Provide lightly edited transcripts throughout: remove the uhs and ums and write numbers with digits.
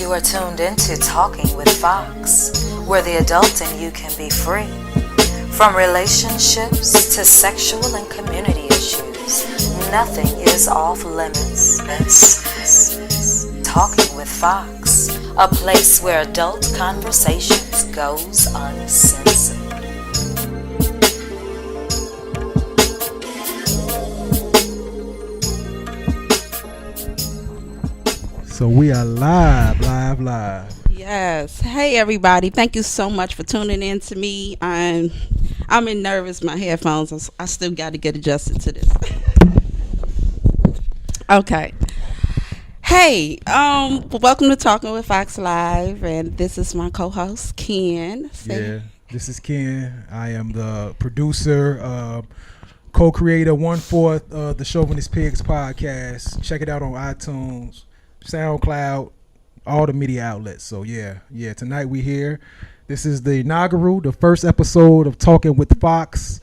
You are tuned into Talking with Fox, where the adult in you can be free. From relationships to sexual and community issues, nothing is off limits. Talking with Fox, a place where adult conversations goes uncensored. So we are live. Yes. Hey, everybody. Thank you so much for tuning in to me. I'm in nervous. My headphones, I still got to get adjusted to this. Okay. Hey, welcome to Talking with Fox Live, and this is my co-host, Ken. Yeah, this is Ken. I am the producer, co-creator, 1/4 of the Chauvinist Pigs podcast. Check it out on iTunes, SoundCloud, all the media outlets. So yeah, tonight we here. This is the inaugural, the first episode of Talking with Fox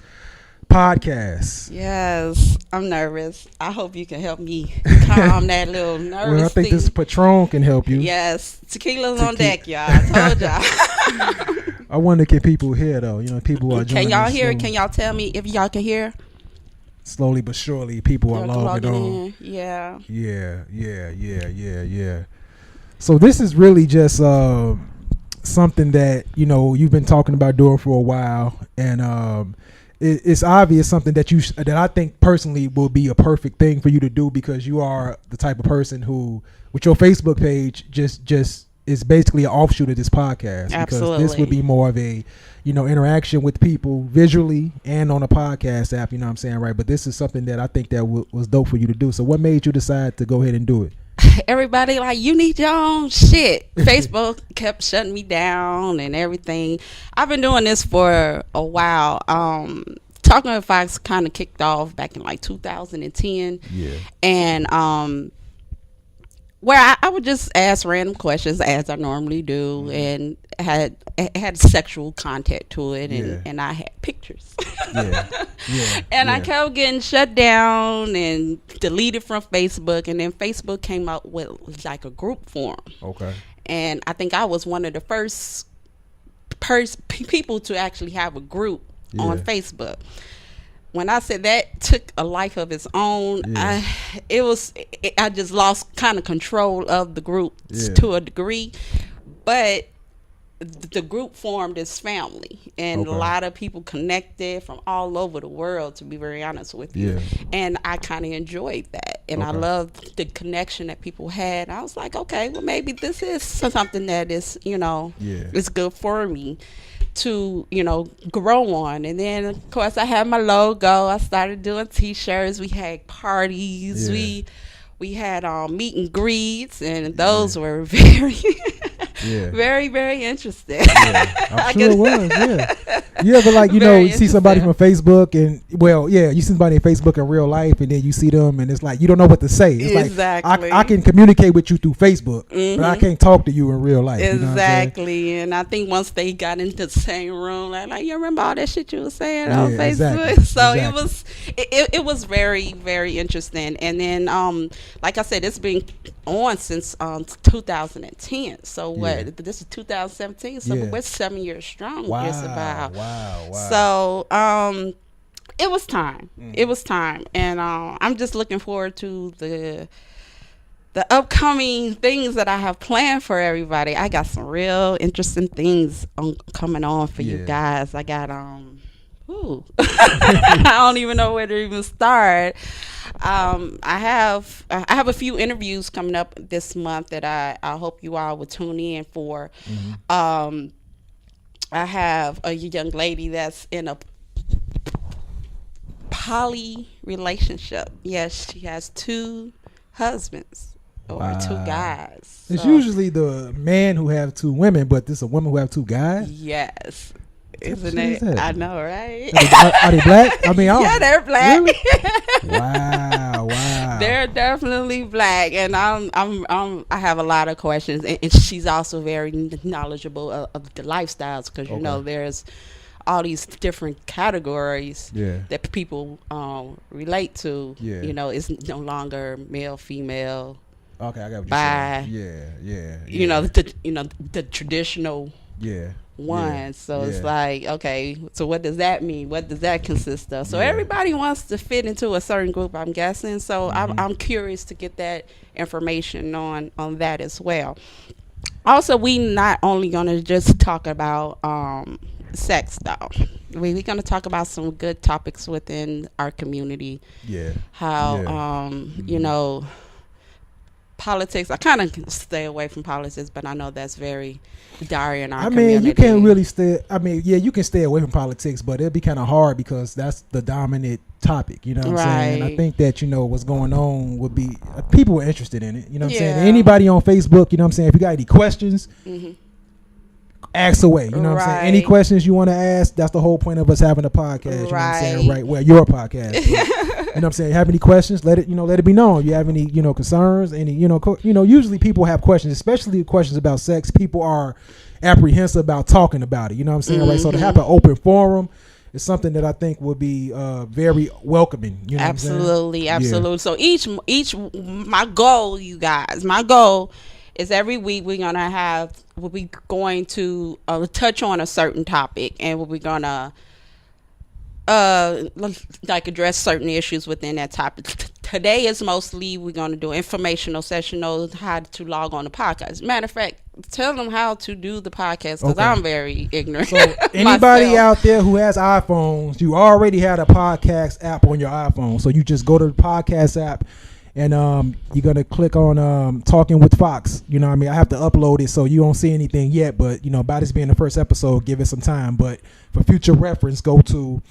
podcast. Yes, I'm nervous. I hope you can help me calm that little nervous Well, I think thing. this Patron can help you. Yes, tequila's on deck, y'all. I told y'all. I wonder, can people hear though? You know, people are joining. Can y'all us hear? soon. Can y'all tell me if y'all can hear? Slowly but surely, people are logging on. in. Yeah. Yeah. So this is really just something that, you know, you've been talking about doing for a while, and it's obvious something that that I think personally will be a perfect thing for you to do, because you are the type of person who, with your Facebook page, just is basically an offshoot of this podcast. Absolutely. Because this would be more of a, you know, interaction with people visually and on a podcast app, you know what I'm saying, right? But this is something that I think that was dope for you to do. So what made you decide to go ahead and do it? Everybody like, you need your own shit. Facebook kept shutting me down and everything. I've been doing this for a while. Talking with Fox kind of kicked off back in like 2010. Yeah. And where I would just ask random questions as I normally do, and had sexual content to it, and I had pictures. And I kept getting shut down and deleted from Facebook, and then Facebook came out with like a group forum. Okay. And I think I was one of the first people to actually have a group on Facebook. When I said that took a life of its own, I just lost kind of control of the group to a degree. But the group formed as family, and a lot of people connected from all over the world, to be very honest with you. And I kind of enjoyed that, and I loved the connection that people had. I was like, okay, well, maybe this is something that is, you know, is good for me to, you know, grow on. And then of course I had my logo. I started doing t-shirts. We had parties. We had meet and greets, and those were very very, very interesting. I'm sure it was. Yeah, but like, you know, you see somebody from Facebook, and you see somebody on Facebook in real life, and then you see them, and it's like you don't know what to say. It's exactly. Like I can communicate with you through Facebook, but I can't talk to you in real life. Exactly. You know, and I think once they got into the same room, like you remember all that shit you were saying on Facebook. Exactly. So it was very, very interesting. And then like I said, it's been on since 2010. So this is 2017. So we're 7 years strong. Wow. So it was time. It was time, and I'm just looking forward to the upcoming things that I have planned for everybody. I got some real interesting things coming on for you guys. I got I don't even know where to even start. I have a few interviews coming up this month that I hope you all will tune in for. I have a young lady that's in a poly relationship. Yes, she has 2 husbands or 2 guys. It's usually the man who have 2 women, but this is a woman who have 2 guys. Yes. Isn't it? I know, right? Are they black? I mean, yeah, they're black. Really? Wow. They're definitely black, and I have a lot of questions, and she's also very knowledgeable of the lifestyles, because you know there's all these different categories that people relate to. You know, it's no longer male, female, Okay, I got what by you're saying. Yeah. the traditional Yeah. ones. So Yeah. it's like, okay, so what does that mean? What does that consist of? So everybody wants to fit into a certain group, I'm guessing. So I'm curious to get that information on that as well. Also, we not only gonna just talk about sex though. We're gonna talk about some good topics within our community. Yeah. How politics. I kind of stay away from politics, but I know that's very dire in our community. You can't really stay. You can stay away from politics, but it'd be kind of hard because that's the dominant topic. You know what I'm saying? I think that what's going on would be people are interested in it. You know what I'm saying? Anybody on Facebook, you know what I'm saying? If you got any questions, ask away. You know what I'm saying? Any questions you want to ask, that's the whole point of us having a podcast. You know what I'm saying? Right. Well, your podcast. But, you know what I'm saying? Have any questions? Let it be known. You have any, concerns? Any, usually people have questions, especially questions about sex. People are apprehensive about talking about it. You know what I'm saying? Right. So to have an open forum is something that I think would be very welcoming. You know absolutely. What I'm saying? Yeah. So each my goal, you guys, is every week we'll be going to touch on a certain topic, and we'll be gonna address certain issues within that topic. Today is mostly we're gonna do informational session on how to log on the podcast. Matter of fact, tell them how to do the podcast because I'm very ignorant. So anybody out there who has iPhones, you already had a podcast app on your iPhone, so you just go to the podcast app. And you're going to click on Talking with Fox. You know what I mean? I have to upload it, so you don't see anything yet. But, by this being the first episode, give it some time. But for future reference, go to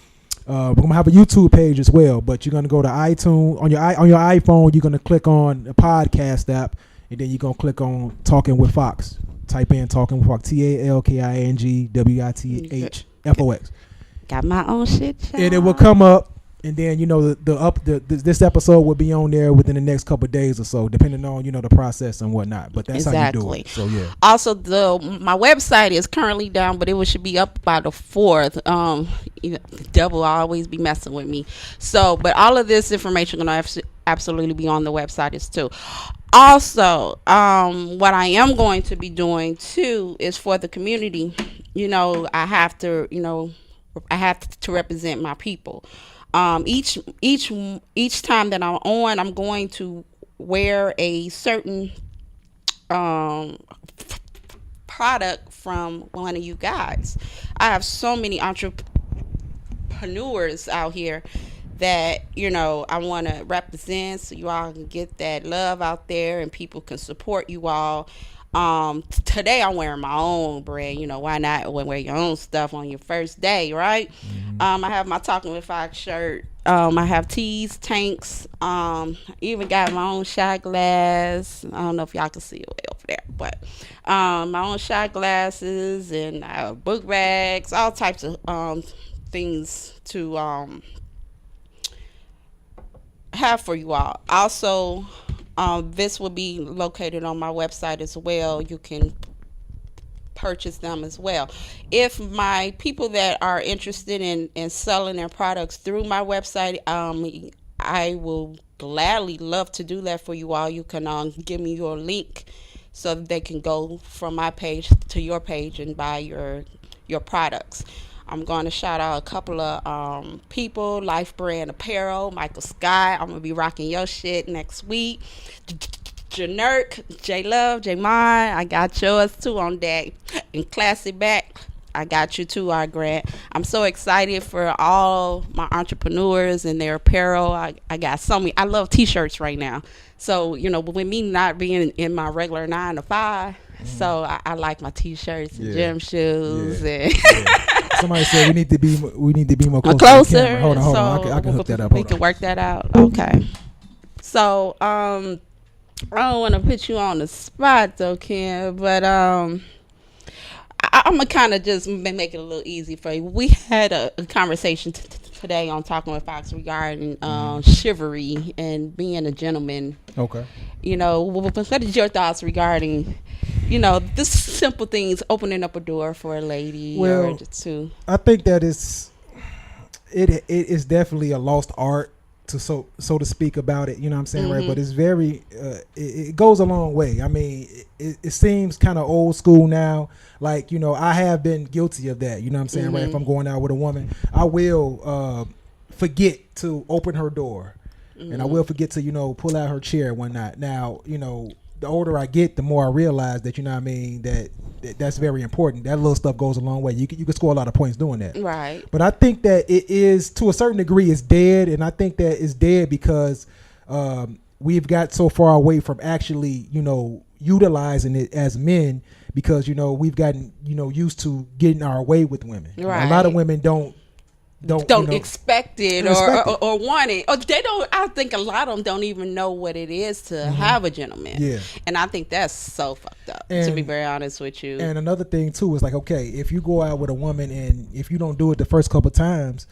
we're going to have a YouTube page as well. But you're going to go to iTunes. On your iPhone, you're going to click on the podcast app. And then you're going to click on Talking with Fox. Type in Talking with Fox. TalkingWithFox. Got my own shit, child. And it will come up. And then this episode will be on there within the next couple of days or so, depending on the process and whatnot. But that's how you do it. So yeah. Also, my website is currently down, but should be up by the 4th. The devil will always be messing with me. So, but all of this information gonna absolutely be on the website as too. Also, what I am going to be doing too is for the community. I have to represent my people. Each time that I'm on, I'm going to wear a certain product from one of you guys. I have so many entrepreneurs out here that I want to represent, so you all can get that love out there and people can support you all. Today I'm wearing my own brand. Why not wear your own stuff on your first day, right? I have my Talking with Fox shirt. I have tees, tanks. Even got my own shot glass. I don't know if y'all can see it way over there, but my own shot glasses and book bags, all types of things to have for you all. Also, this will be located on my website as well. You can purchase them as well. If my people that are interested in selling their products through my website, I will gladly love to do that for you all. You can give me your link so that they can go from my page to your page and buy your products. I'm going to shout out a couple of people. Life Brand Apparel, Michael Scott. I'm going to be rocking your shit next week. Janurk, J-Love, J-Mon, I got yours too on deck. And Classy Back, I got you too, our Grant. I'm so excited for all my entrepreneurs and their apparel. I got so many. I love t-shirts right now. So, with me not being in my regular 9 to 5, so I like my t-shirts and gym shoes. And somebody said we need to be more closer. Closer. Hold on. I can hook that up. We can work that out. Okay. So, I don't want to put you on the spot though, Ken, but I'm gonna kind of just make it a little easy for you. We had a conversation today on Talking with Fox regarding chivalry and being a gentleman. Okay. What is your thoughts regarding, the simple things, opening up a door for a lady or two? I think that it is definitely a lost art to so to speak about it. You know what I'm saying, right? But it's very it goes a long way. I mean, it seems kind of old school now. Like, you know, I have been guilty of that. You know what I'm saying, right? If I'm going out with a woman, I will forget to open her door, and I will forget to, you know, pull out her chair and whatnot. Now, you know, the older I get, the more I realize that, you know what I mean, that's very important. That little stuff goes a long way. You can score a lot of points doing that. Right. But I think that it is, to a certain degree, it's dead, and I think that it's dead because we've got so far away from actually, you know, utilizing it as men, because, you know, we've gotten, you know, used to getting our way with women. Right. A lot of women don't you know, expect it or want it. Or they don't. I think a lot of them don't even know what it is to have a gentleman. Yeah. And I think that's so fucked up, to be very honest with you. And another thing too is like, okay, if you go out with a woman and if you don't do it the first couple times,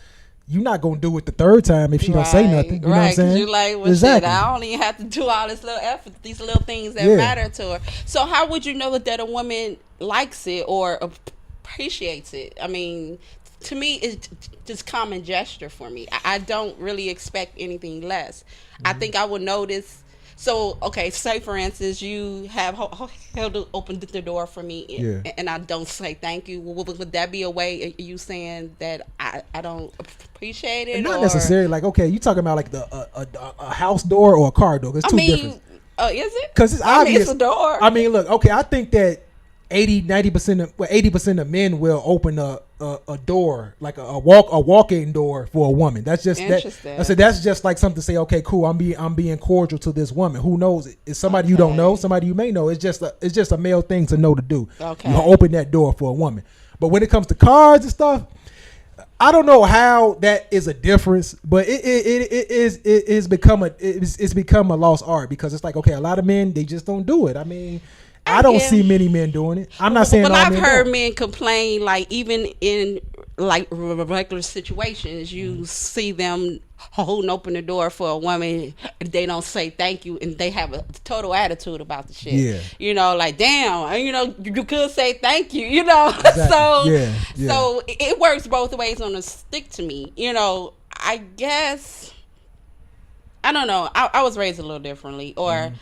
you're not gonna do it the third time if she don't say nothing. You know what I'm saying? You're like, well, shit, I don't even have to do all this little effort, these little things that matter to her. So how would you know that a woman likes it or appreciates it? I mean, to me, it's just common gesture for me. I don't really expect anything less. I think I would notice. So, okay, say for instance, you have held to open the door for me, and I don't say thank you. Would that be a way of you saying that I don't appreciate it? Not necessarily. Like, okay, you talking about like a house door or a car door? It's two different. Is it? Because it's obvious. It's a door. I mean, look, okay, I think that 80% of men will open a door, like a walk-in door for a woman. That's just that. I said that's just like something to say, okay, cool, I'm being cordial to this woman. Who knows? It's somebody you don't know, somebody you may know. It's just a male thing to know to do. Okay. You open that door for a woman. But when it comes to cars and stuff, I don't know how that is a difference, but it's become a lost art, because it's like, okay, a lot of men, they just don't do it. I mean, I don't see many men doing it. I'm not saying. But all I've men heard don't. men complain, like even in like regular situations, you see them holding open the door for a woman, they don't say thank you, and they have a total attitude about the shit. Yeah. You know, like, damn, you know, you could say thank you, you know. Exactly. So it works both ways on a stick to me. You know, I guess, I don't know. I was raised a little differently, or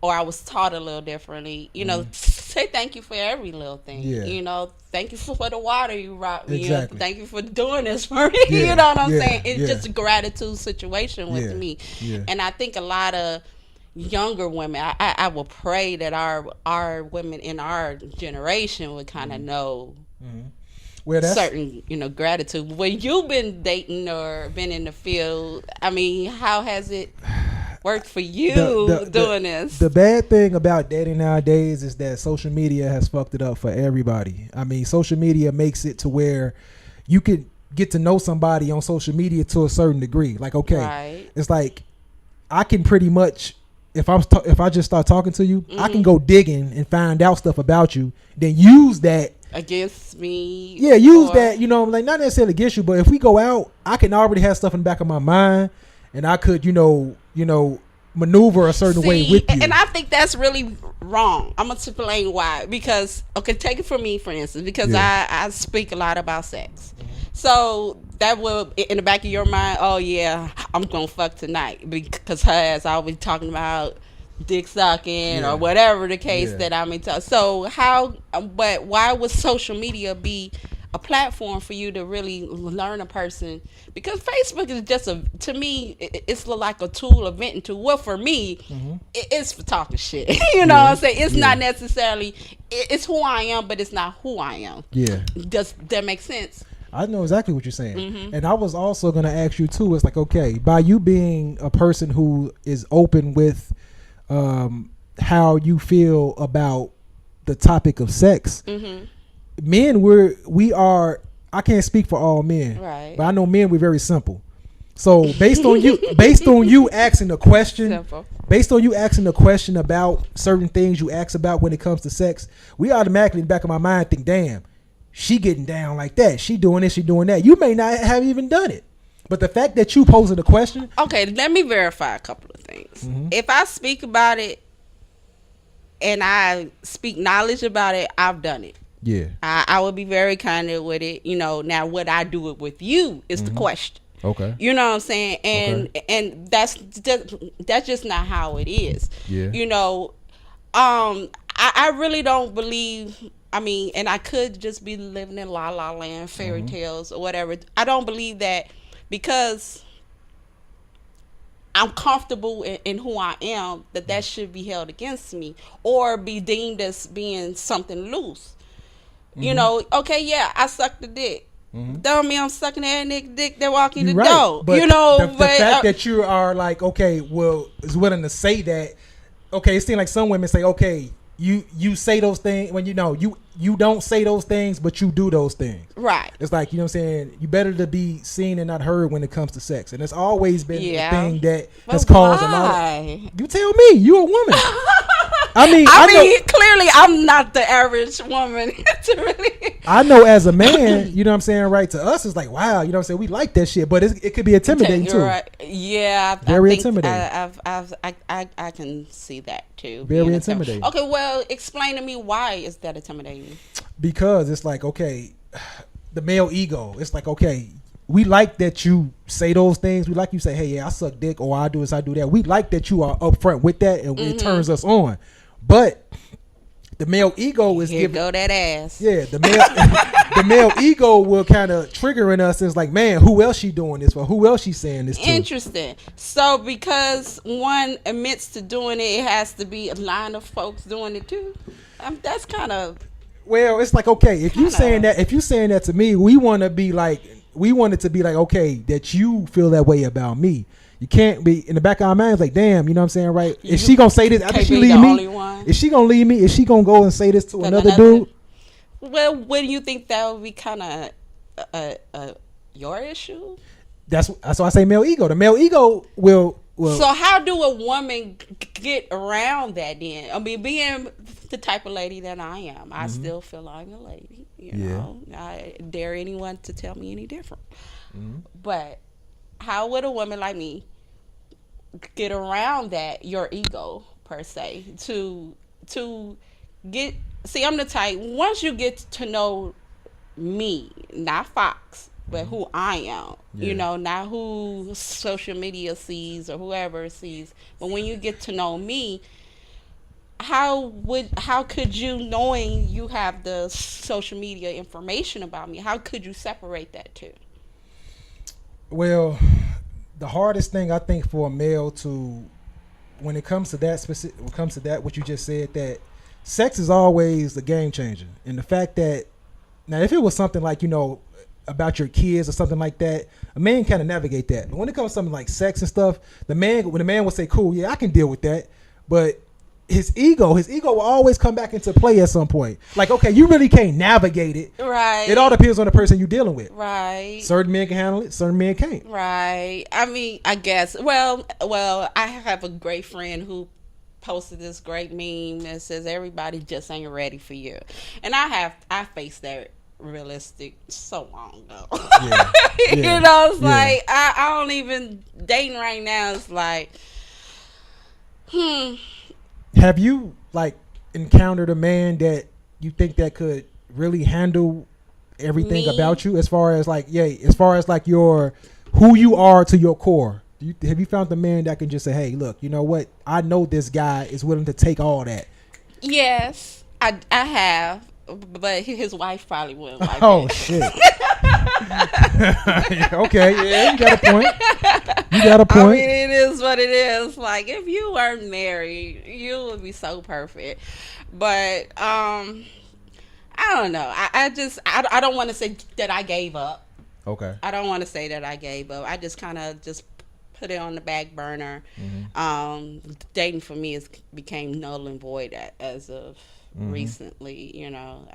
I was taught a little differently. You know, say thank you for every little thing. Yeah. You know, thank you for the water you brought me. Exactly. You know, thank you for doing this for me. Yeah. You know what I'm saying? It's just a gratitude situation with me. Yeah. And I think a lot of younger women, I will pray that our women in our generation would kind of know certain, you know, gratitude. When you've been dating or been in the field, I mean, how has it worked for you doing this? The bad thing about dating nowadays is that social media has fucked it up for everybody. I mean, social media makes it to where you can get to know somebody on social media to a certain degree. Like, okay, it's like I can pretty much, if I just start talking to you, I can go digging and find out stuff about you, then use that against me. Yeah, use that, you know, like not necessarily against you, but if we go out, I can already have stuff in the back of my mind, and I could, you know, maneuver a certain way with you. And I think that's really wrong. I'm gonna explain why. Because, okay, take it from me, for instance, because I speak a lot about sex. So that will, in the back of your mind, oh yeah, I'm gonna fuck tonight, because her ass always talking about dick sucking or whatever the case that I'm into. So but why would social media be a platform for you to really learn a person? Because Facebook is just to me, it's like a tool, a venting tool. Well, for me, it's for talking shit. You know what I'm saying? It's not necessarily, it's who I am, but it's not who I am. Yeah. Does that make sense? I know exactly what you're saying. And I was also going to ask you too, it's like, okay, by you being a person who is open with how you feel about the topic of sex, men, we are, I can't speak for all men, right, but I know men, we're very simple. So based on you asking a question, based on you asking a question about certain things you ask about when it comes to sex, we automatically in the back of my mind think, damn, she getting down like that, she doing this, she doing that. You may not have even done it, but the fact that you posing the question. Okay, let me verify a couple of things. If I speak about it and I speak knowledge about it, I've done it. Yeah, I would be very candid with it. You know, now would I do it with you is the question. Okay. You know what I'm saying? And that's just not how it is. Yeah. You know, I really don't believe. I mean, and I could just be living in la la land, fairy tales or whatever. I don't believe that because I'm comfortable in who I am, that should be held against me or be deemed as being something loose. You know, okay, yeah, I sucked the dick. Don't mean I'm sucking that nigga dick that walking the door. But you know, the fact that you are like, okay, well, is willing to say that. Okay, it seems like some women say, okay, you say those things when you don't say those things, but you do those things. Right. It's like, you know what I'm saying, you better to be seen and not heard when it comes to sex. And it's always been a thing that has caused a lot of... You tell me, you a woman. I mean, clearly I'm not the average woman to really... I know as a man, you know what I'm saying, right, to us it's like, wow, you know what I'm saying, we like that shit, but it could be intimidating too. Right. Yeah. Very intimidating. I can see that too. Very intimidating. Okay, well, explain to me why is that intimidating? Because it's like, okay, the male ego, it's like, okay, we like that you say those things. We like you say, hey, yeah, I suck dick, or I do this, I do that. We like that you are upfront with that, and it turns us on. But the male ego is Here go that ass. Yeah, the male ego will kind of trigger in us. It's like, man, who else she doing this for? Who else she saying this to? Interesting. So because one admits to doing it, it has to be a line of folks doing it too. That's kind of... Well, it's like, okay, if you saying that to me, we want it to be like, okay, that you feel that way about me. You can't be in the back of our minds like, damn, you know what I'm saying, right? Is she gonna say this after she leave me? Is she gonna leave me? Is she gonna go and say this to another dude? Well, wouldn't you think that would be kind of your issue? That's why I say male ego. The male ego will. So how do a woman get around that then? I mean, being the type of lady that I am, I still feel I'm a lady. You know, I dare anyone to tell me any different. But how would a woman like me get around that, your ego per se, to get... See, I'm the type, once you get to know me, not Fox, but who I am, you know, not who social media sees or whoever sees, but when you get to know me, how could you, knowing you have the social media information about me, how could you separate that two? Well, the hardest thing I think for a male to, when it comes to that specific, when it comes to that, what you just said, that sex is always a game changer. And the fact that, now if it was something like, you know, about your kids or something like that, a man kind of navigate that. But when it comes to something like sex and stuff, when the man will say, cool, yeah, I can deal with that. But his ego will always come back into play at some point. Like, okay, you really can't navigate it. Right. It all depends on the person you're dealing with. Right. Certain men can handle it, certain men can't. Right. I mean, I guess. Well, I have a great friend who posted this great meme that says everybody just ain't ready for you. And I faced that realistic so long ago. Yeah. You know, it's like I don't even dating right now. It's like, Have you like encountered a man that you think that could really handle everything about you, as far as like your who you are to your core? Have you found the man that can just say, hey, look, you know what? I know this guy is willing to take all that. Yes, I have, but his wife probably wouldn't like it. Shit. Okay, yeah, you got a point. I mean, it is what it is. Like, if you weren't married, you would be so perfect. But I don't know. I don't want to say that I gave up. Okay. I don't want to say that I gave up. I just kind of just put it on the back burner. Dating for me became null and void as of recently. You know,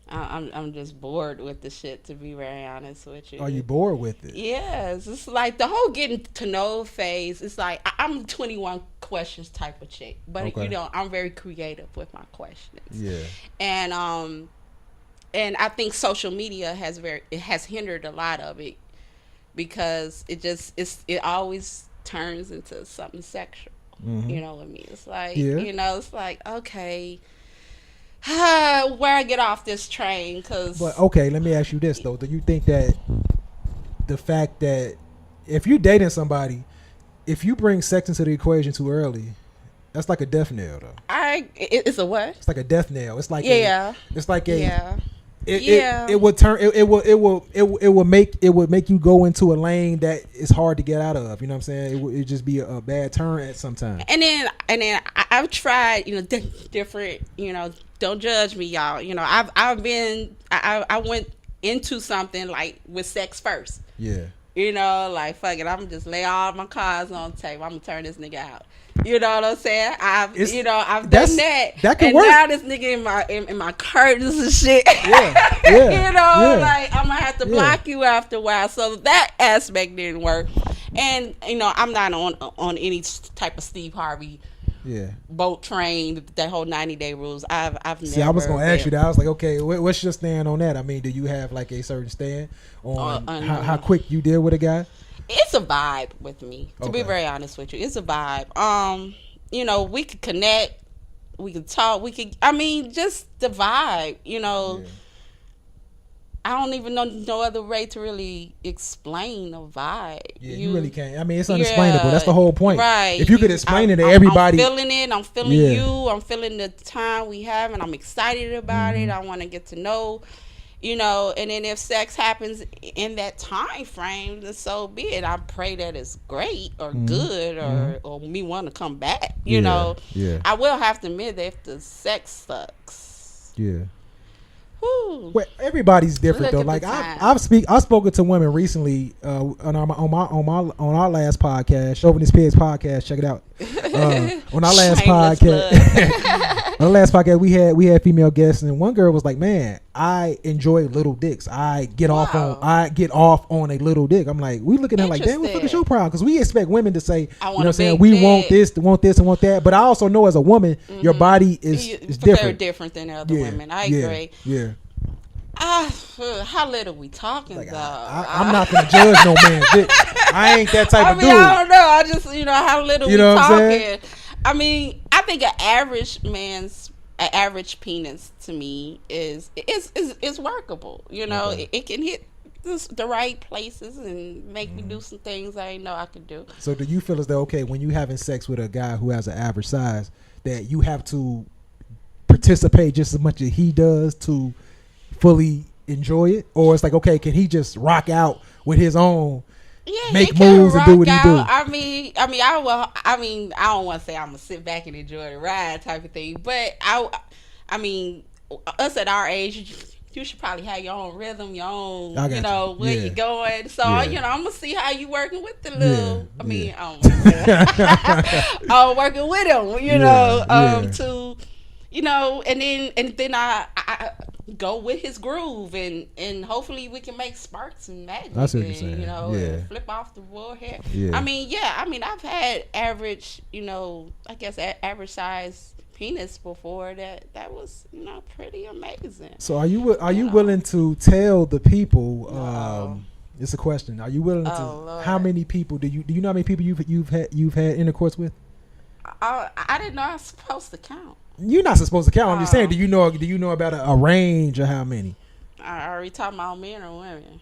I'm just bored with the shit, to be very honest with you. Are you bored with it? Yes. It's like the whole getting to know phase. It's like I'm 21 questions type of chick, but you know, I'm very creative with my questions. Yeah. And I think social media has hindered a lot of it, because it always turns into something sexual. You know what I mean? It's like, you know, it's like, okay, where I get off this train? But okay, let me ask you this though: do you think that the fact that if you're dating somebody, if you bring sex into the equation too early, that's like a death nail, though. It's a what? It's like a death nail. It's like it's like a yeah. It would turn it would make you go into a lane that is hard to get out of. You know what I'm saying? It would just be a bad turn at some time. And then I've tried, different, don't judge me, y'all. I went into something like with sex first. Yeah. Like fuck it, I'm just lay all my cards on the table. I'm gonna turn this nigga out. You know what I'm saying? I've done that. That could and work. Now this nigga in my curtains and shit. Yeah. Like I'm gonna have to block you after a while. So that aspect didn't work. And I'm not on any type of Steve Harvey boat train, that whole 90-day rules. I've never. I was gonna ask you that. I was like, okay, what's your stand on that? I mean, do you have like a certain stand on how quick you deal with a guy? It's a vibe with me, to be very honest with you. It's a vibe. We could connect, we could talk, just the vibe. I don't even know no other way to really explain a vibe. Yeah, you really can't. I mean, it's unexplainable. That's the whole point. Right. If you could explain it to everybody. I'm feeling it. I'm feeling you. I'm feeling the time we have, and I'm excited about it. I want to get to know, and then if sex happens in that time frame, then so be it. I pray that it's great or good or me want to come back. Yeah. I will have to admit that if the sex sucks. Yeah. Whew. Well, everybody's different Look though. at Like the I've spoken to women recently on our last podcast, Chauvinist Pigs podcast. Check it out. On our last podcast, on the last podcast we had female guests, and one girl was like, "Man, I enjoy little dicks. I get off on a little dick." I'm like, we looking at her like, "Damn, what the fuck is your problem?" Because we expect women to say, we want this, want this, and want that. But I also know as a woman, your body is different. Very different than other women. I agree. Yeah. How little we talking though? I'm not gonna judge no man. I ain't that type of dude. I don't know. I just how little we talking. I think an average penis to me is workable. It can hit the right places and make me do some things I didn't know I could do. So do you feel as though when you having sex with a guy who has an average size, that you have to participate just as much as he does to fully enjoy it, or it's like, okay, can he just rock out with his own, make moves and do what he do? I don't want to say I'm gonna sit back and enjoy the ride type of thing, but us at our age, you should probably have your own rhythm, your own, where you going. So I'm gonna see how you working with the little. I'm working with him, and then I go with his groove, and hopefully we can make sparks and magic. That's what you're saying. And flip off the wall here. I've had average, average size penis before that was pretty amazing. So are you willing to tell the people? It's a question. Are you willing to? Lord. How many people do you know? How many people you've had intercourse with? I didn't know I was supposed to count. You're not supposed to count. I'm just saying. Do you know about a range of how many? I already talking about men or women.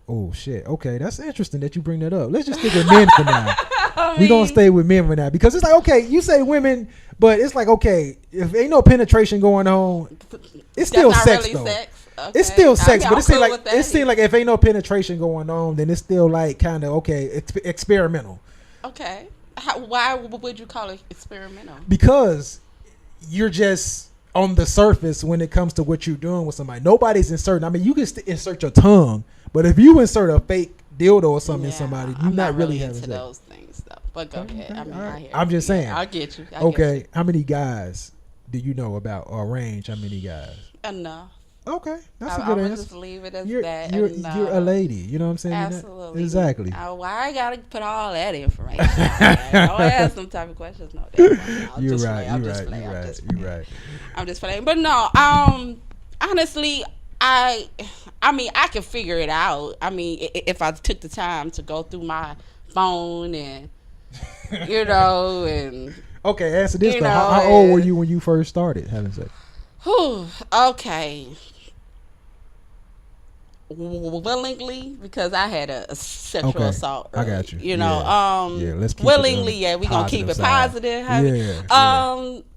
Oh shit. Okay, that's interesting that you bring that up. Let's just stick with men for now. We're gonna stay with men for now, because it's like, okay, you say women, but it's like, okay, if ain't no penetration going on, it's still sex though. Okay. It's still sex, but it seems like if ain't no penetration going on, then it's still like kind of it's experimental. Okay. Why would you call it experimental? Because you're just on the surface when it comes to what you're doing with somebody. Nobody's inserting. I mean, you can insert your tongue, but if you insert a fake dildo or something in somebody, you're not really having into those things though. But go ahead. I'm just saying. I get you. Okay, how many guys do you know about, or range? How many guys? Enough. Okay, that's a good answer. Just leave it as that. You're a lady. You know what I'm saying? Absolutely. Exactly. Why I gotta put all that information? Don't ask some type of questions. No, you're right. I'm just playing. But no, honestly, I can figure it out. I mean, if I took the time to go through my phone and and okay, answer this though. How old were you when you first started having sex? Okay. willingly because I had a sexual assault early, I got you. You know, let's keep willingly, it we gonna keep it side. positive.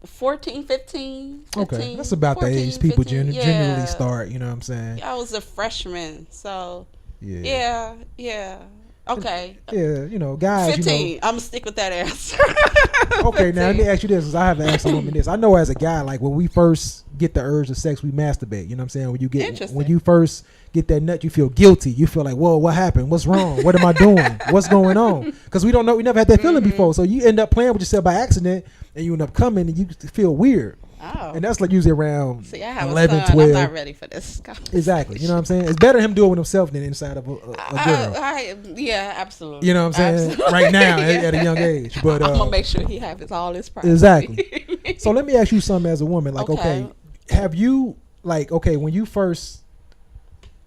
14, 15, 15. Okay, that's about 14, the age people 15, generally start. You know what I'm saying? I was a freshman, so yeah. Okay. Yeah, guys. 15. I'm gonna stick with that answer. Okay, now let me ask you this, because I have to ask a woman this. I know as a guy, like when we first get the urge of sex, we masturbate. You know what I'm saying? When you first get that nut, you feel guilty. You feel like, whoa, what happened? What's wrong? What am I doing? What's going on? Because we don't know. We never had that feeling before. So you end up playing with yourself by accident, and you end up coming, and you feel weird. Oh. And that's like usually around See, I have 11, a son. 12. I'm not ready for this. Exactly. You know what I'm saying? It's better him do it with himself than inside of a girl. Yeah, absolutely. You know what I'm saying? Absolutely. Right now at a young age. But I'm gonna make sure he has all his privacy. Exactly. So let me ask you something as a woman. Like, okay, have you when you first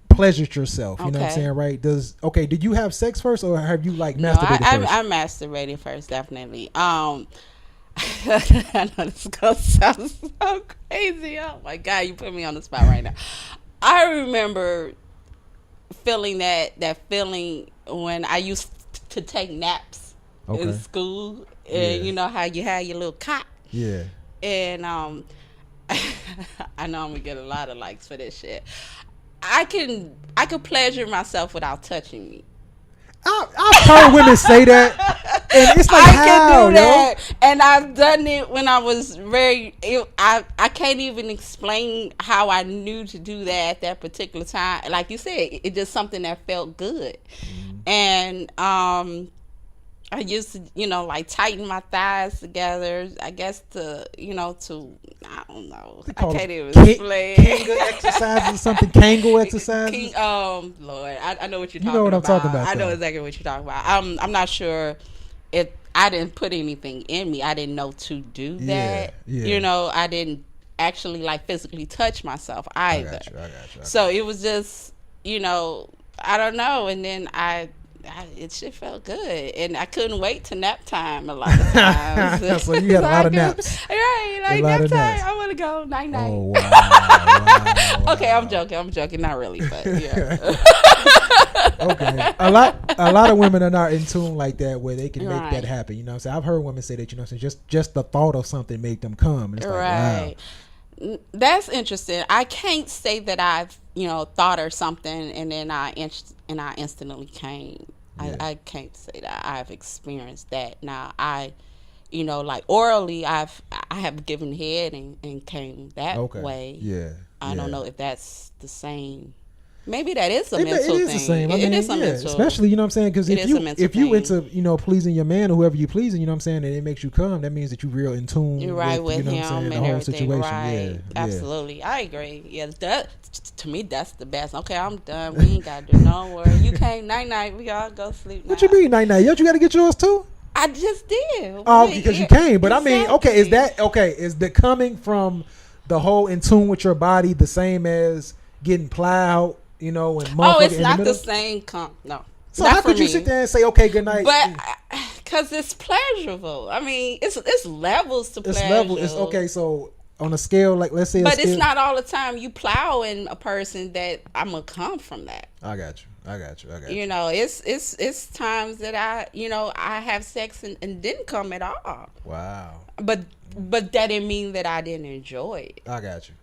pleasured yourself, you know what I'm saying, right? Did you have sex first, or have you masturbated first? I masturbated first, definitely. I know this is gonna sound so crazy. Oh my God, you put me on the spot right now. I remember feeling that feeling when I used to take naps in school, and you know how you had your little cot. Yeah. And I know I'm gonna get a lot of likes for this shit. I can pleasure myself without touching me. I've heard women say that, and it's like, I can do that, and I've done it when I was I can't even explain how I knew to do that at that particular time. Like you said, it's just something that felt good, and I used to tighten my thighs together. I guess to I don't know. I can't even explain. Kegel exercises or something. Kegel exercises. Lord, I know what you're talking about. You know what I'm talking about. I know exactly what you're talking about. I'm not sure if I didn't put anything in me. I didn't know to do that. Yeah. I didn't actually physically touch myself either. I got you. So it was just I don't know, and then it shit felt good, and I couldn't wait to nap time a lot of times. So you had a lot of naps, right? Nap time. I want to go night. Oh wow. Okay, I'm joking, not really, but yeah. Okay, a lot of women are not in tune like that, where they can make that happen. You know what I'm saying? I've heard women say that. Just the thought of something make them come. And it's right. Wow. That's interesting. I can't say that I've thought or something and then I instantly came. Yeah. I can't say that I've experienced that. Now I orally I have given head and came that way. Yeah. I don't know if that's the same. Maybe that is a mental thing. It is the same. It is a mental. Especially, you know what I'm saying? Because if you into pleasing your man or whoever you pleasing, you know what I'm saying, and it makes you come, that means that you're real in tune. You're right with him and the whole everything. situation. Right. Yeah. Absolutely. I agree. Yeah, to me, that's the best. Okay, I'm done. We ain't got to do no worry. You can't night. We all go sleep now. What you mean night? Don't you got to get yours too? I just did. Oh, because you came. But exactly. I mean, okay, is the coming from the whole in tune with your body the same as getting plowed? And it's not the same. No. So how could you sit there and say, okay, good night? But because it's pleasurable. I mean, it's levels to pleasure. It's okay. So on a scale, let's say, but it's not all the time you plowing a person that I'm gonna come from that. I got you. It's times that I have sex and didn't come at all. Wow. But that didn't mean that I didn't enjoy it. I got you.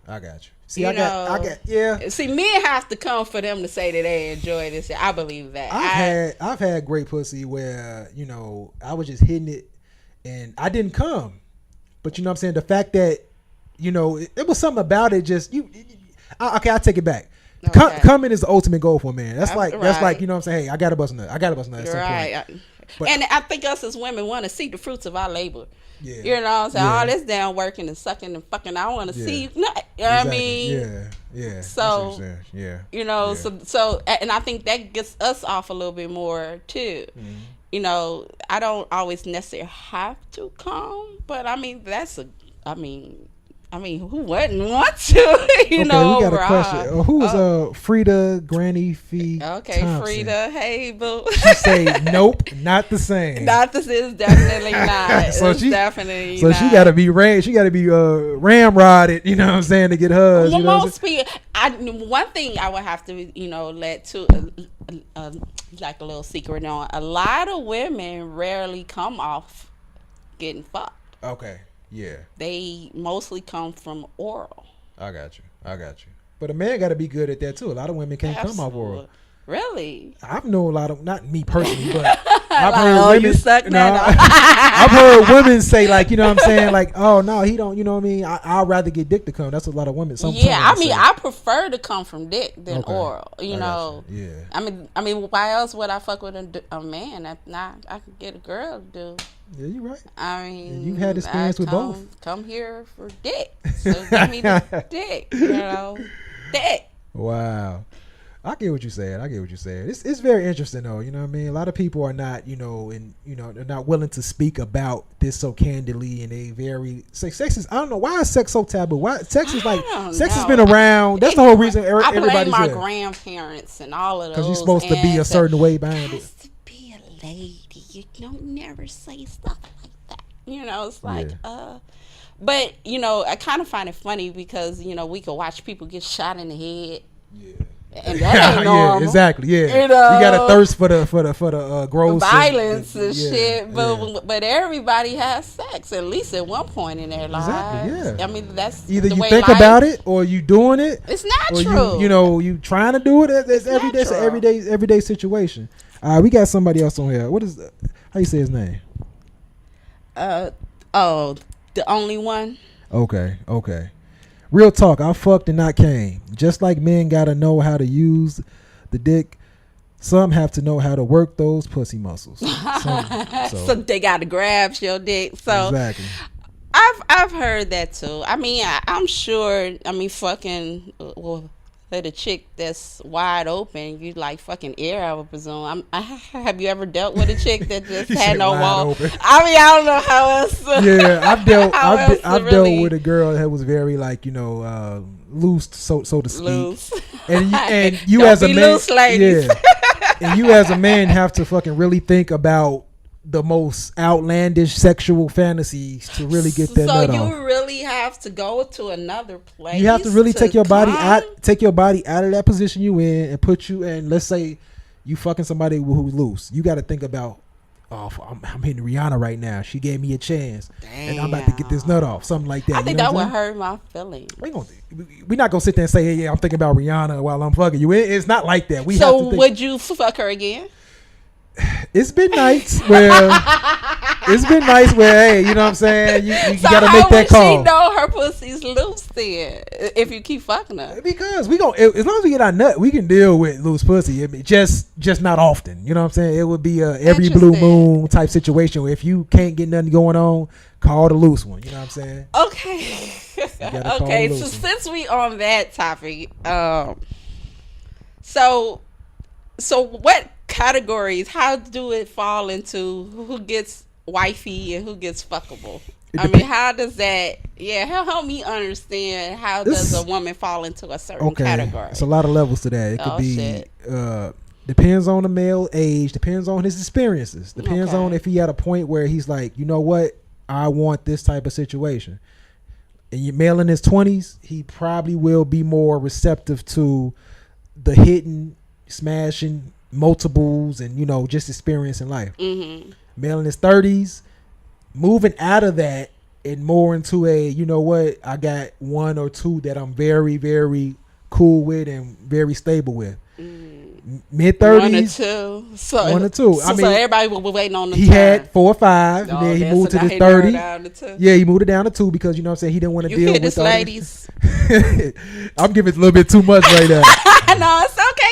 See, See, men have to come for them to say that they enjoy this. I believe that. I've had great pussy where I was just hitting it and I didn't come, but you know what I'm saying. The fact that it was something about it. Just I take it back. Okay. Coming is the ultimate goal for a man. That's like you know what I'm saying. Hey, I gotta bust a nut. At some point. And I think us as women want to see the fruits of our labor. Yeah. You know what I'm saying? All this damn working and sucking and fucking. I want to see you nut. You know what I mean? Yeah. So yeah. So and I think that gets us off a little bit more too. Mm-hmm. I don't always necessarily have to come, but I mean I mean, who wouldn't want to? You know, we got a Rob. question. Who is Frida Granny Fee? Okay, Thompson? Frida. Hey, boo. She say nope, not the same. Not this is definitely not. So it's she definitely so not. she got to be She got to be ramrodded. You know what I'm saying, to get hers. Well, you know what I'm most people. One thing I would have to let to like a little secret on. A lot of women rarely come off getting fucked. Okay. Yeah. They mostly come from oral. I got you. But a man got to be good at that too. A lot of women can't come off oral. Really? I've known a lot of, not me personally, but I've Like, heard women. You suck that I've heard women say, like, you know what I'm saying, like, oh no, he don't. You know what I mean? I'd rather get dick to come. That's a lot of women. I mean, I prefer to come from dick than oral. You know. Yeah. I mean, why else would I fuck with a man? If not, I could get a girl to do. Yeah, you're right. I mean, and you've had experience with both. Come here for dick. So give me the dick. You know, dick. Wow. I get what you're saying. It's very interesting though. You know what I mean? A lot of people are not, they're not willing to speak about this so candidly, and they very sex is. I don't know why is sex so taboo. Why sex is like sex has been around. That's the whole reason everybody's I blame my here. grandparents and all of those. Because you're supposed to be a certain way behind it. To be a lady, you don't never say stuff like that. You know, it's like But I kind of find it funny because we could watch people get shot in the head. Yeah. And that ain't normal. Yeah, exactly. Yeah, you got a thirst for the gross violence and shit. But everybody has sex at least at one point in their lives. Exactly. Yeah. I mean, that's either the you way think about it or you doing it. It's not or true. You trying to do it. It's everyday situation. All right, we got somebody else on here. What is how you say his name? The only one. Okay. Real talk, I fucked and not came. Just like men gotta know how to use the dick, some have to know how to work those pussy muscles. So they gotta grab your dick. So exactly. I've heard that too. I mean, I'm sure. I mean, fucking let a chick that's wide open, you like fucking air, I would presume. Have you ever dealt with a chick that just had no wall? Open. I mean, I don't know how else. Yeah, I've dealt with a girl that was very like loose, so to speak. Loose. And you don't as a be man, loose, ladies. and you as a man have to fucking really think about the most outlandish sexual fantasies to really get that nut off. So you really have to go to another place. You have to really take your body out of that position you in and put you in. Let's say you fucking somebody who's loose. You got to think about, I'm hitting Rihanna right now. She gave me a chance, and I'm about to get this nut off. Something like that. I think that would hurt my feelings. We're not gonna sit there and say, "Hey, yeah, I'm thinking about Rihanna while I'm fucking you." It's not like that. Would you fuck her again? It's been nights where hey, you know what I'm saying, you gotta make that call. How would she know her pussy's loose then if you keep fucking her? Because we gon' as long as we get our nut, we can deal with loose pussy. I mean, just not often. You know what I'm saying? It would be a every blue moon type situation where if you can't get nothing going on, call the loose one. You know what I'm saying? Okay. Okay. So since we on that topic, so what categories, how do it fall into who gets wifey and who gets fuckable? I mean, how does that, help me understand how does a woman fall into a certain category? It's a lot of levels to that. It could be, depends on the male age, depends on his experiences, depends on if he at a point where he's like, you know what, I want this type of situation. And your male in his 20s, he probably will be more receptive to the hitting, smashing, multiples, and just experience in life. Mm-hmm. Male in his 30s, moving out of that and more into I got one or two that I'm very, very cool with and very stable with. Mid 30s, 1 or 2. So everybody was waiting on the He turn. Had 4 or 5, and then he moved to the 30. Yeah, he moved it down to 2 because he didn't want to deal with all ladies. I'm giving it a little bit too much right now. No, it's okay.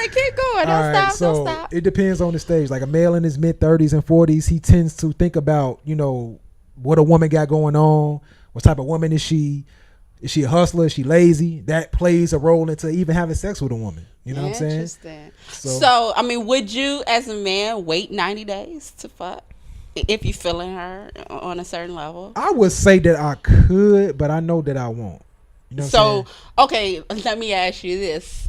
Keep going. Don't stop. It depends on the stage. Like a male in his mid 30s and 40s, he tends to think about what a woman got going on. What type of woman is she? Is she a hustler? Is she lazy? That plays a role into even having sex with a woman. You know what I'm saying? Interesting. So, I mean, would you, as a man, wait 90 days to fuck? If you feeling her on a certain level. I would say that I could, but I know that I won't. You know what So, okay, let me ask you this.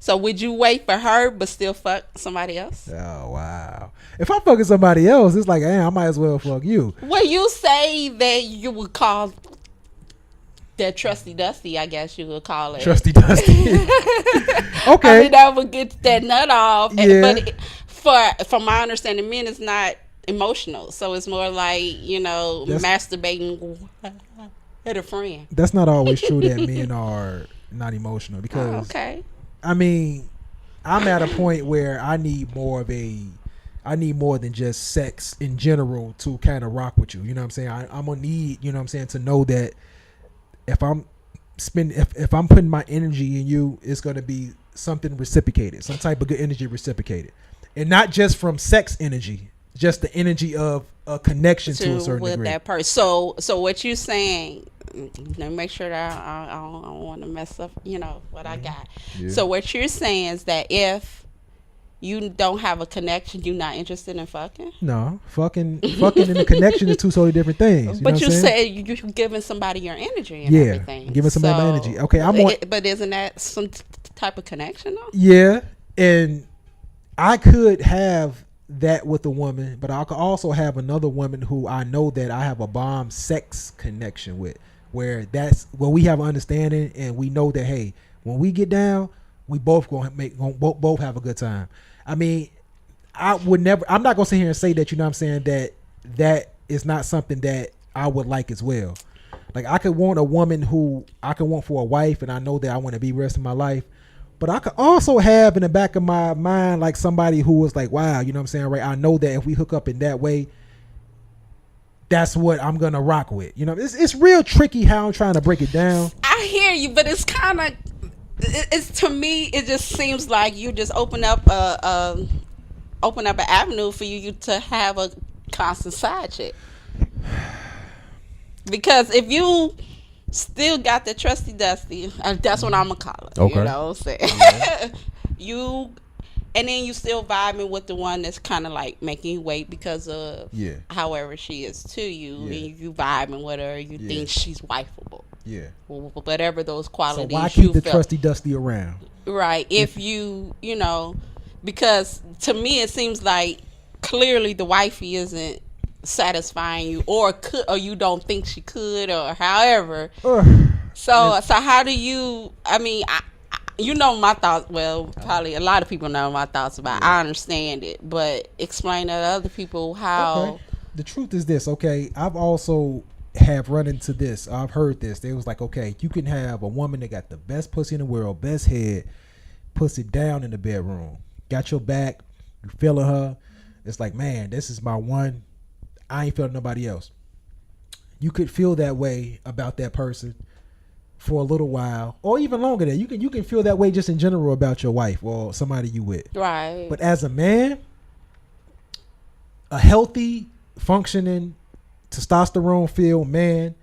So would you wait for her but still fuck somebody else? Oh, wow. If I'm fucking somebody else, it's like, I might as well fuck you. Well, you say that you would call that trusty dusty, I guess you would call it. Trusty Dusty. Okay. I mean, that would get that nut off. Yeah. But from my understanding, men is not emotional. So it's more like, masturbating at a friend. That's not always true that men are not emotional because, okay. I mean, I'm at a point where I need more than just sex in general to kind of rock with you. You know what I'm saying? I'm going to need, to know that if I'm putting my energy in you, it's going to be something reciprocated, some type of good energy reciprocated. And not just from sex energy, just the energy of a connection to a certain degree. That person. So what you're saying, let me make sure that I don't want to mess up, what I got. Yeah. So what you're saying is that if you don't have a connection, you're not interested in fucking? No, fucking and the connection is two totally different things. But you said you're giving somebody your energy and everything. Giving somebody my energy. Okay, but isn't that some type of connection though? Yeah, and I could have that with a woman, but I could also have another woman who I know that I have a bomb sex connection with, where we have an understanding and we know that, hey, when we get down, we both both have a good time. I mean, I'm not gonna sit here and say that, that is not something that I would like as well. Like, I could want a woman who I could want for a wife, and I know that I want to be the rest of my life. But I could also have in the back of my mind, like, somebody who was like, wow, right? I know that if we hook up in that way, that's what I'm going to rock with. It's real tricky how I'm trying to break it down. I hear you, but it's kind of, to me, it just seems like you just open up an avenue for you to have a constant side chick. Because if you still got the trusty dusty, that's what I'm gonna call it. Okay. You know what I'm saying? Yeah. And then you still vibing with the one that's kind of like making you wait because of however she is to you, and you vibing with her, you think she's wifeable. Yeah. Whatever those qualities. So why keep the trusty dusty around? Right. If because to me it seems like clearly the wifey isn't satisfying you, or you don't think she could, or however. So how do you? I mean, my thoughts. Well, probably a lot of people know my thoughts about it. I understand it, but explain to other people how. Okay. The truth is this. Okay, I've also have run into this. I've heard this. They was like, okay, you can have a woman that got the best pussy in the world, best head, pussy down in the bedroom, got your back, you feeling her. It's like, man, this is my one. I ain't feeling nobody else. You could feel that way about that person for a little while, or even longer than you can feel that way just in general about your wife or somebody you with. Right. But as a man, a healthy, functioning, testosterone filled man,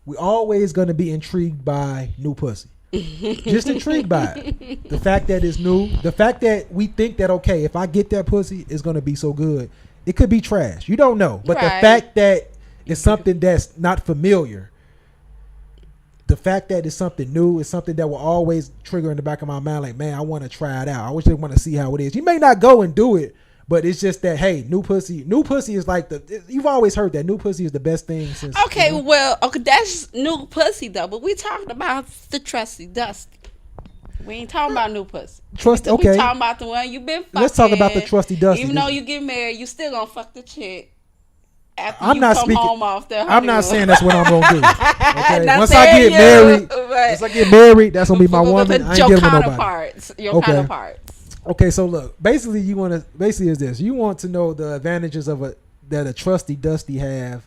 we always gonna be intrigued by new pussy. Just intrigued by it. The fact that it's new, the fact that we think that, okay, if I get that pussy, it's gonna be so good. It could be trash. You don't know. But the fact that it's something that's not familiar, the fact that it's something new, is something that will always trigger in the back of my mind, like, man, I want to try it out. I wish I want to see how it is. You may not go and do it, but it's just that, hey, new pussy is like you've always heard that new pussy is the best thing since. Okay, well, that's new pussy though, but we talking about the trusty dusty. We ain't talking about new pussy. We talking about the one you been fucking. Let's talk about the trusty dusty. Even though you get married, you still gonna fuck the chick after you come home off the honeymoon. I'm not saying that's what I'm gonna do. Okay? Once I get married, that's gonna be my woman. I ain't getting with nobody. Your counterparts. Okay, so look, basically is this. You want to know the advantages of that a trusty dusty have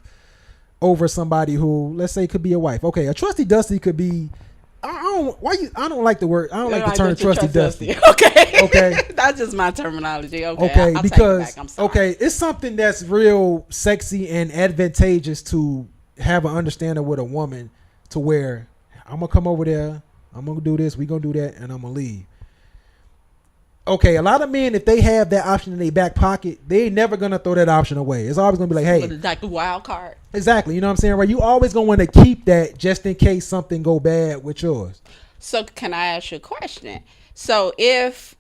over somebody who, let's say, could be a wife. Okay, a trusty dusty could be. I don't like the word. I don't like the term trusty dusty. Okay. That's just my terminology. Okay. Because it's something that's real sexy and advantageous to have an understanding with a woman, to where I'm gonna come over there, I'm gonna do this, we gonna do that, and I'm gonna leave. okay, a lot of men, if they have that option in their back pocket, they ain't never gonna throw that option away. It's always gonna be like, hey, like the wild card. Exactly. You know what I'm saying, right? You always gonna want to keep that just in case something go bad with yours. So can I ask you a question? So if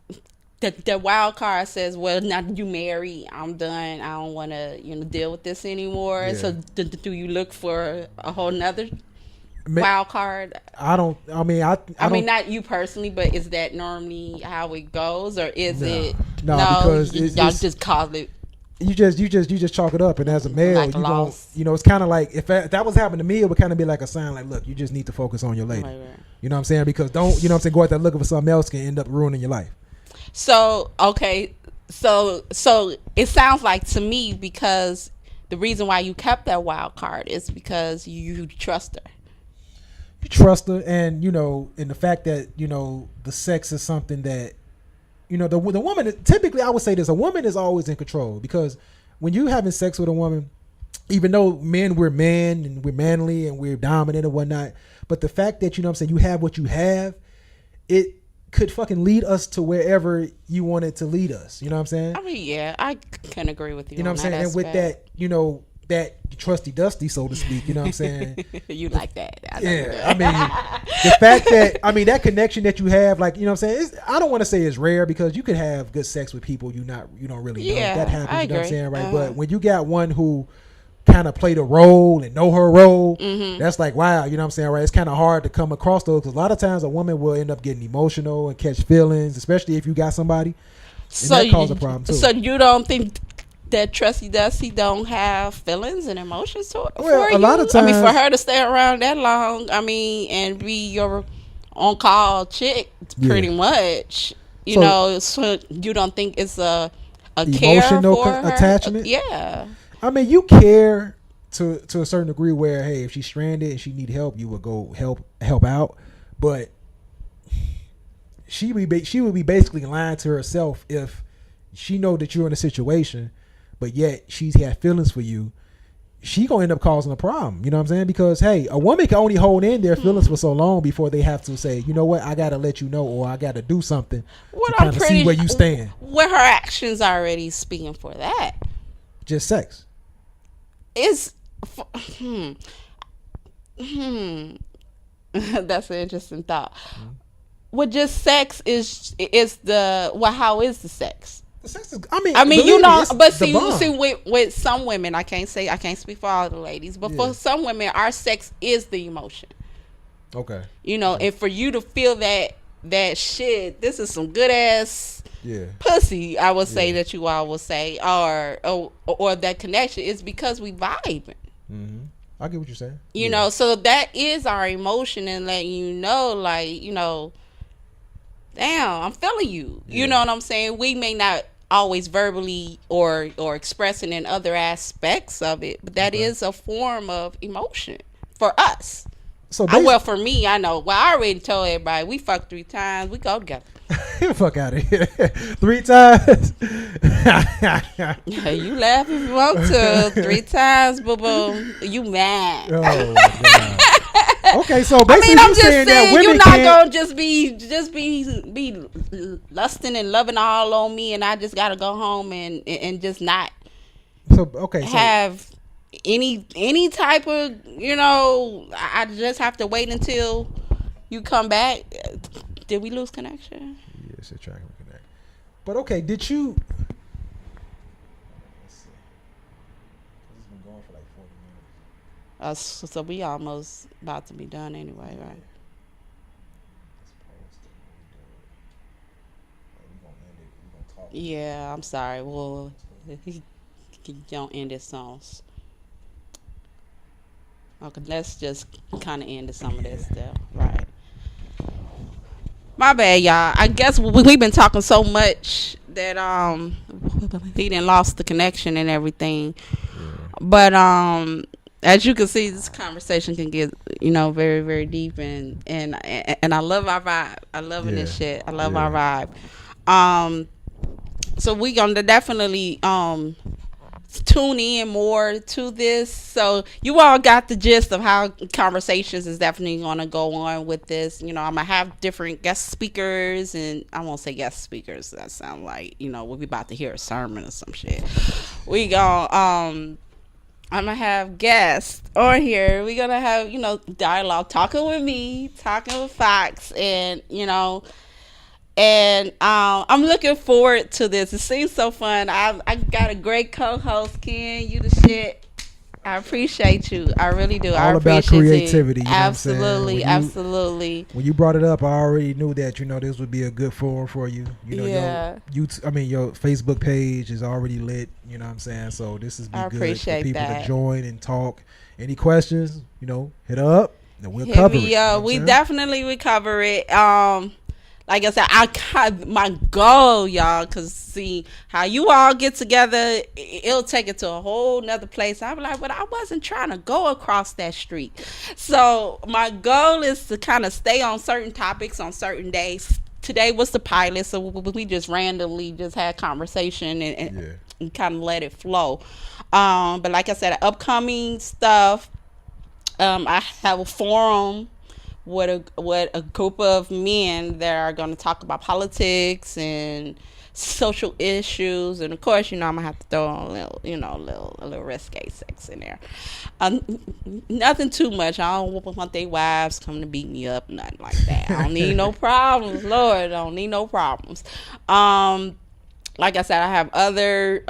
the wild card says, well, now you married, I'm done, I don't want to deal with this anymore. Yeah. So do you look for a whole nother wild card? I mean, not you personally, but is that normally how it goes, or is it no? Because y'all just call it. You just chalk it up, and as a male, Like it's kind of like if that was happening to me, it would kind of be like a sign, like, look, you just need to focus on your lady. Right. You know what I'm saying? Because don't, go out there looking for something else can end up ruining your life. So okay, so it sounds like to me, because the reason why you kept that wild card is because you trust her. You trust her, and and the fact that the sex is something that. The woman, typically I would say this, a woman is always in control, because when you having sex with a woman, even though we're men and we're manly and we're dominant and whatnot, but the fact that, you have what you have, it could fucking lead us to wherever you want it to lead us. You know what I'm saying? I mean, yeah, I can agree with you. You know what I'm saying? And with that, that trusty dusty, so to speak, you know what I'm saying? You like that. I mean, the fact that, that connection that you have, like, you know what I'm saying? I don't want to say it's rare, because you can have good sex with people you don't really know. That happens, you know what I'm saying, right? But when you got one who kind of played a role and know her role, that's like, wow, you know what I'm saying, right? It's kind of hard to come across those, because a lot of times a woman will end up getting emotional and catch feelings, especially if you got somebody. And that causes a problem too. So you don't think that Trusty Dusty don't have feelings and emotions for a lot of times, for her to stay around that long, and be your on-call chick, pretty much, so you don't think it's a emotional care for attachment? Yeah. I mean, you care to a certain degree where, hey, if she's stranded and she need help, you would go help out. But she would be basically lying to herself if she know that you're in a situation, but yet she's had feelings for you. She gonna end up causing a problem. You know what I'm saying? Because, hey, a woman can only hold in their feelings for so long before they have to say, you know what, I gotta let you know, or I gotta do something to kind of see where you stand. Where her actions already speaking for that. Just sex. That's an interesting thought. With just sex how is the sex? The sex is, but see with some women, I can't speak for all the ladies, but for some women, our sex is the emotion. Okay. And for you to feel that shit, this is some good ass pussy, I would say that you all will say, or that connection is because we vibing. Mm-hmm. I get what you're saying. You know, so that is our emotion, and letting you know, like, damn, I'm feeling you. You know what I'm saying? We may not always verbally or expressing in other aspects of it, but that is a form of emotion for us. So for me, I know. Well, I already told everybody we fucked 3 times. We go together. Fuck out of here. 3 times. Yeah, you laugh if you want to. 3 times, boo boo. You mad? Oh my god. Okay, so basically I'm just saying that women you're not gonna just be lusting and loving all on me, and I just gotta go home and just not have any type of I just have to wait until you come back. Did we lose connection? Yes, it's trying to connect. But okay, did you? Let's see. This has been going for like 40 minutes. So we almost about to be done anyway, right? Yeah, I'm sorry. Well, don't end it songs. Okay, let's just kind of end some of this stuff, right? My bad, y'all. I guess we've been talking so much that he done lost the connection and everything. Yeah. But as you can see, this conversation can get very, very deep, and I love our vibe. I love this shit. I love our vibe. So we gonna definitely tune in more to this. So you all got the gist of how conversations is definitely going to go on with this. You know, I'm going to have different guest speakers, and I won't say guest speakers. That sound like, you know, we'll be about to hear a sermon or some shit. We going I'm going to have guests on here. We're going to have, you know, dialogue, talking with me, talking with Fox, and, you know, and I'm looking forward to this. It seems so fun. I got a great co-host, Ken. You the shit. I appreciate you. I really do. All about creativity. You know absolutely, what I'm saying? absolutely. When you brought it up, I already knew that, you know, this would be a good forum for you. You know, yeah. your Facebook page is already lit. You know what I'm saying? So this is good for people to join and talk. Any questions? You know, hit up and we'll cover it. You know we definitely will cover it. Like I said, my goal, y'all, because see how you all get together, it'll take it to a whole nother place. I'm like, but I wasn't trying to go across that street. So my goal is to kind of stay on certain topics on certain days. Today was the pilot, so we just randomly just had conversation and kind of let it flow. But like I said, upcoming stuff, I have a forum with a group of men that are going to talk about politics and social issues, and of course, you know, I'm gonna have to throw on a little risque sex in there. Nothing too much. I don't want their wives coming to beat me up, nothing like that. I don't need no problems, Lord. I don't need no problems. Like I said, I have other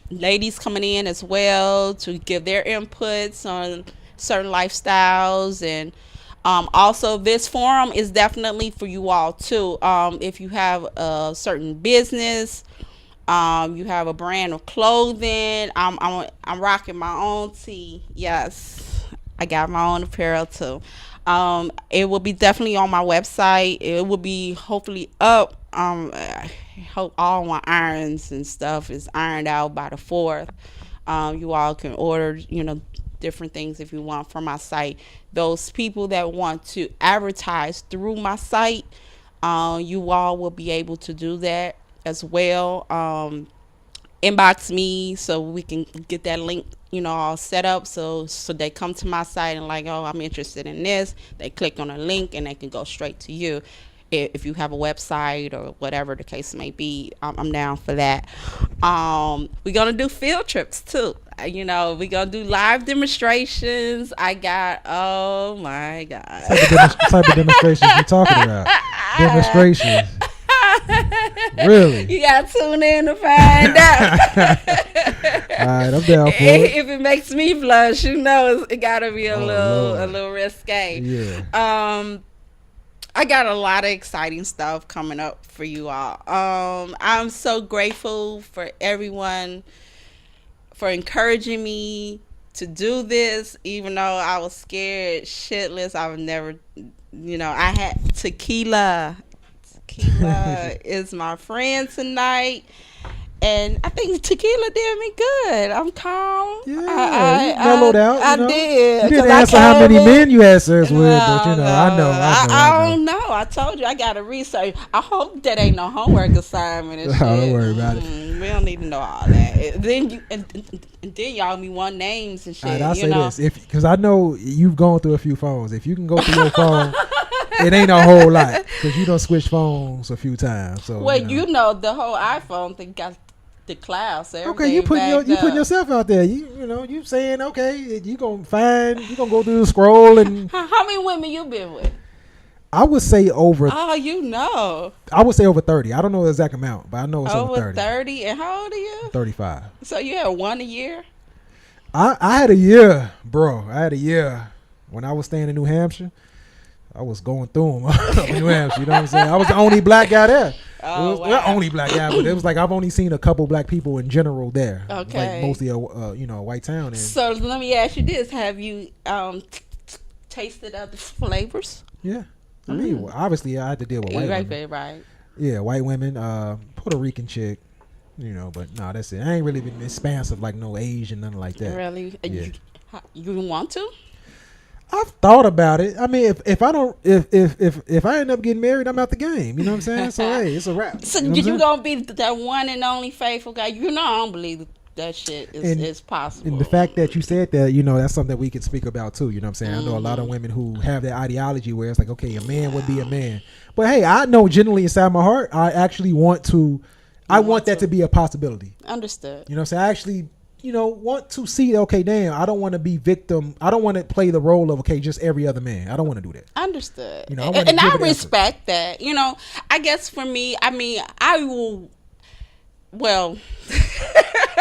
ladies coming in as well to give their inputs on certain lifestyles, and also this forum is definitely for you all too. If you have a certain business, you have a brand of clothing, I'm rocking my own tee. Yes, I got my own apparel too. It will be definitely on my website. It will be hopefully up. I hope all my irons and stuff is ironed out by the 4th. You all can order, different things if you want from my site. Those people that want to advertise through my site, you all will be able to do that as well. Inbox me so we can get that link, all set up. So they come to my site and like, oh, I'm interested in this. They click on a link and they can go straight to you. If you have a website or whatever the case may be, I'm down for that. We're going to do field trips too. We're going to do live demonstrations. I got, oh my God. What type of demonstrations you talking about? Demonstrations. Really? You got to tune in to find out. All right, I'm down for it. If it makes me blush, it got to be a little risque. Yeah. I got a lot of exciting stuff coming up for you all. I'm so grateful for everyone for encouraging me to do this, even though I was scared shitless. I would never, I had Tequila. Tequila is my friend tonight. And I think Tequila did me good. I'm calm. Yeah, you mellowed out. I did. You didn't answer how many men you had sex with, but I know. I don't know. I told you I got to research. I hope that ain't no homework assignment and shit. Don't worry about it. We don't need to know all that. Then y'all be want names and shit. All right, I'll say this, because I know you've gone through a few phones. If you can go through your phone. It ain't a whole lot because you done switched phones a few times. So the whole iPhone thing got the cloud. So okay, you putting yourself out there. You saying okay, you gonna go through the scroll and. How many women you been with? I would say over. Oh, I would say over 30. I don't know the exact amount, but I know it's over 30. 30. And how old are you? 35. So you had one a year? I had a year, bro. I had a year when I was staying in New Hampshire. I was going through them in New Hampshire, you know what I'm saying? I was the only black guy there. Wow. Not only black guy, but it was like I've only seen a couple black people in general there. Okay. Like mostly a white town. So let me ask you this. Have you tasted other flavors? Yeah. I mean, obviously I had to deal with white women. Right. Yeah, white women, Puerto Rican chick, but no, that's it. I ain't really been expansive like no Asian, nothing like that. Really? Yeah. You want to? I've thought about it. I mean, if I end up getting married, I'm out the game. You know what I'm saying? So hey, it's a wrap. So you gonna be that one and only faithful guy? I don't believe that shit is possible. And the fact that you said that, that's something that we could speak about too. You know what I'm saying? I know a lot of women who have that ideology where it's like, okay, a man would be a man. But hey, I know generally inside my heart, I actually want that to be a possibility. Understood. You know what I'm saying? I actually, want to see, okay, damn, I don't want to be victim. I don't want to play the role of, okay, just every other man. I don't want to do that. Understood. I respect that. I guess for me, I will, well,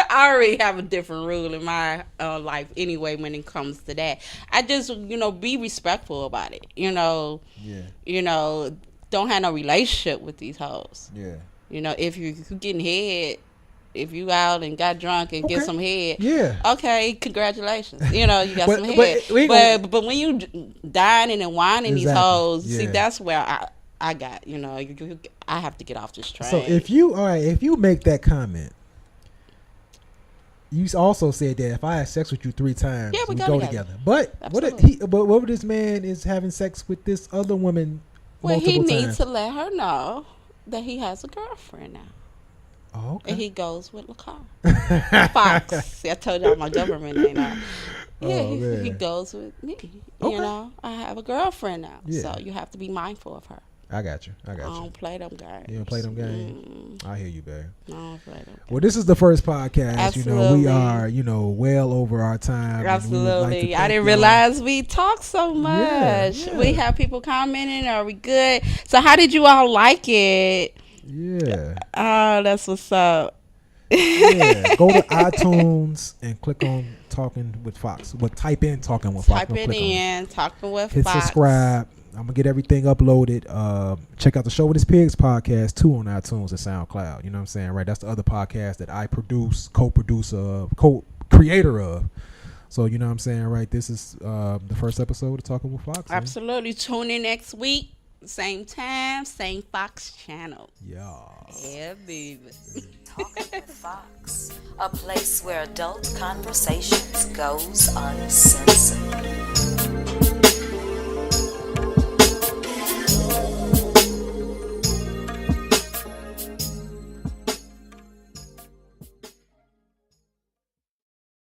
I already have a different rule in my life anyway when it comes to that. I just, be respectful about it. Yeah. Don't have no relationship with these hoes. Yeah. If you're getting head, if you out and got drunk and get some head, yeah, okay, congratulations. You got some head. But when you dining and whining these hoes, see, that's where I got. I have to get off this train. So if you make that comment, you also said that if I had sex with you 3 times, we go together. But what if this man is having sex with this other woman? Well, he needs to let her know that he has a girlfriend now. Oh, okay. And he goes with LaCar. Fox. See, I told y'all my government name now. Yeah, he goes with me. Okay. I have a girlfriend now. Yeah. So you have to be mindful of her. I got you. I don't play them games. You don't play them games? I hear you, babe. I don't play them games. Well, this is the first podcast. Absolutely. We are, well over our time. Absolutely. I didn't realize we talk so much. Yeah. We have people commenting. Are we good? So how did you all like it? Yeah. Oh, that's what's up. Yeah. Go to iTunes and click on Talking with Fox. Well, type in Talking with Fox. Type it in, Talking with Fox. Hit subscribe. I'm going to get everything uploaded. Check out the Show with His Pigs podcast, too, on iTunes and SoundCloud. You know what I'm saying? Right? That's the other podcast that I produce, co-creator of. So, you know what I'm saying? Right? This is the first episode of Talking with Fox. Absolutely. Tune in next week. Same time, same Fox channel. Yeah, baby. Talking with Fox, a place where adult conversations goes uncensored.